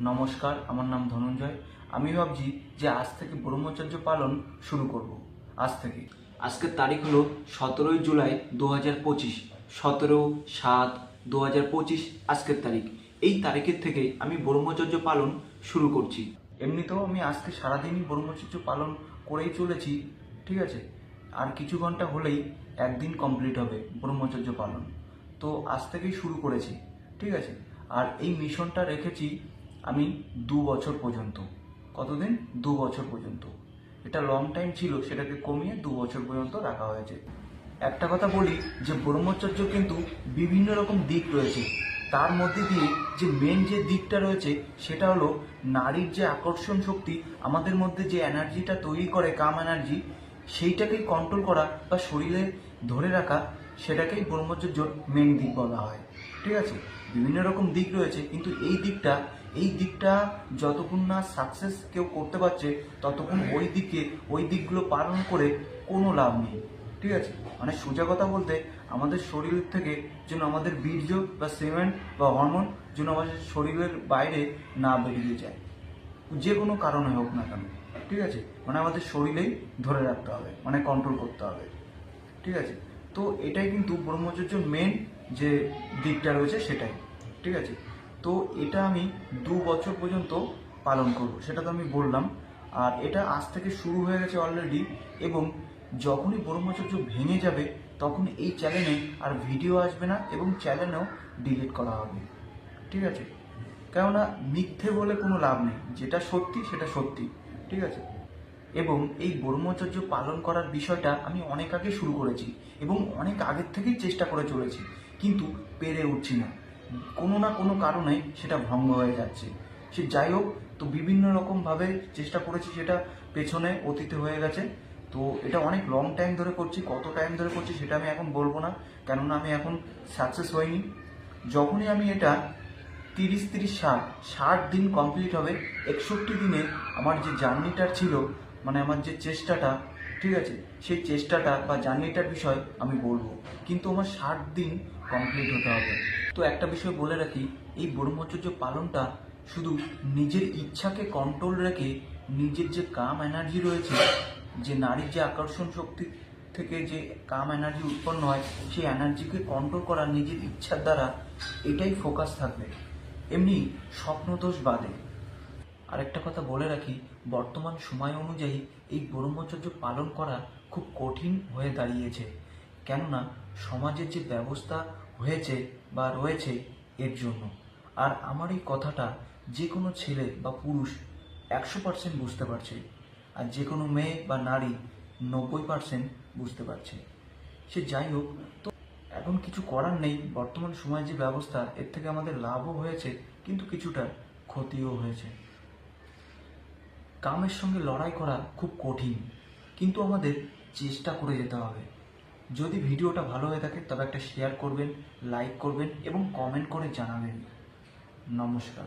নমস্কার, আমার নাম ধনঞ্জয়। আমি ভাবছি যে আজ থেকে ব্রহ্মচর্য পালন শুরু করব। আজ থেকে আজকের তারিখ হলো 17ই জুলাই 2025, 17/7/2025 আজকের তারিখ। এই তারিখের থেকে আমি ব্রহ্মচর্য পালন শুরু করছি। এমনিতেও আমি আজকে সারাদিনই ব্রহ্মচর্য পালন করেই চলেছি, ঠিক আছে। আর কিছু ঘন্টা হলেই একদিন কমপ্লিট হবে ব্রহ্মচর্য পালন। তো আজ থেকেই শুরু করেছি, ঠিক আছে। আর এই মিশনটা রেখেছি আমি 2 বছর পর্যন্ত। কতদিন? 2 বছর পর্যন্ত। এটা লং টাইম ছিল, সেটাকে কমিয়ে 2 বছর পর্যন্ত রাখা হয়েছে। একটা কথা বলি যে ব্রহ্মচর্য কিন্তু বিভিন্ন রকম দিক রয়েছে। তার মধ্যে দিয়ে যে মেন যে দিকটা রয়েছে সেটা হলো নারীর যে আকর্ষণ শক্তি, আমাদের মধ্যে যে এনার্জিটা তৈরি করে, কাম এনার্জি, সেইটাকে কন্ট্রোল করা বা শরীরে ধরে রাখা, সেটাকেই ব্রহ্মচর্যর মেন দিক বলা হয়, ঠিক আছে। বিভিন্ন রকম দিক রয়েছে, কিন্তু এই দিকটা যতক্ষণ না সাকসেস কেউ করতে পারছে ততক্ষণ ওই দিকগুলো পালন করে কোনো লাভ নেই, ঠিক আছে। মানে সোজা কথা বলতে, আমাদের শরীর থেকে যেন আমাদের বীর্য বা সেমেন্ট বা হরমোন যেন আমাদের শরীরের বাইরে না বেরিয়ে যায়, যে কোনো কারণে হোক না কেন, ঠিক আছে। মানে আমাদের শরীরেই ধরে রাখতে হবে, মানে কন্ট্রোল করতে হবে, ঠিক আছে। তো এটাই কিন্তু ব্রহ্মচর্যের মেন যে দিকটা রয়েছে সেটাই, ঠিক আছে। তো এটা আমি 2 বছর পর্যন্ত পালন করব, সেটা তো আমি বললাম। আর এটা আজ থেকে শুরু হয়ে গেছে অলরেডি, এবং যখনই ব্রহ্মচর্য ভেঙে যাবে তখন এই চ্যানেলে আর ভিডিও আসবে না এবং চ্যানেলও ডিলিট করা হবে, ঠিক আছে। কেননা মিথ্যে বলে কোনো লাভ নেই, যেটা সত্যি সেটা সত্যি, ঠিক আছে। এবং এই ব্রহ্মচর্য পালন করার বিষয়টা আমি অনেক আগে শুরু করেছি এবং অনেক আগের থেকেই চেষ্টা করে চলেছি, কিন্তু পেরে উঠছি না। কোনো না কোনো কারণে সেটা ভঙ্গ হয়ে যাচ্ছে। সে যাই হোক, তো বিভিন্ন রকমভাবে চেষ্টা করেছি, সেটা পেছনে অতীতে হয়ে গেছে। তো এটা অনেক লং টাইম ধরে করছি, কত টাইম ধরে করছি সেটা আমি এখন বলবো না, কেননা আমি এখন সাকসেস হইনি। যখনই আমি এটা 30-30-60 দিন কমপ্লিট হবে, 61 দিনে আমার যে জার্নিটার ছিল, মানে আমার যে চেষ্টাটা, ঠিক আছে, সেই চেষ্টাটা বা জার্নিটার বিষয় আমি বলবো, কিন্তু আমার 60 দিন কমপ্লিট হতে হবে। তো একটা বিষয় বলে রাখি, এই ব্রহ্মচর্য পালনটা শুধু নিজের ইচ্ছাকে কন্ট্রোল রেখে, নিজের যে কাম এনার্জি রয়েছে, যে নারীর যে আকর্ষণ শক্তি থেকে যে কাম এনার্জি উৎপন্ন হয়, সেই এনার্জিকে কন্ট্রোল করা নিজের ইচ্ছার দ্বারা, এটাই ফোকাস থাকবে। এমনি স্বপ্নদোষ বাদে আরেকটা কথা বলে রাখি, বর্তমান সময় অনুযায়ী এই ব্রহ্মচর্য পালন করা খুব কঠিন হয়ে দাঁড়িয়েছে, কেননা সমাজের যে ব্যবস্থা হয়েছে বা রয়েছে এর জন্য। আর আমার এই কথাটা যে কোনো ছেলে বা পুরুষ 100% বুঝতে পারছে, আর যে কোনো মেয়ে বা নারী 90% বুঝতে পারছে। সে যাই হোক, তো এখন কিছু করার নেই। বর্তমান সময়ে যে ব্যবস্থা, এর থেকে আমাদের লাভও হয়েছে কিন্তু কিছুটা ক্ষতিও হয়েছে। কামের সঙ্গে লড়াই করা খুব কঠিন, কিন্তু আমাদের চেষ্টা করে যেতে হবে। যদি ভিডিওটা ভালো হয়ে থাকে তবে একটা শেয়ার করবেন, লাইক করবেন এবং কমেন্ট করে জানাবেন। নমস্কার।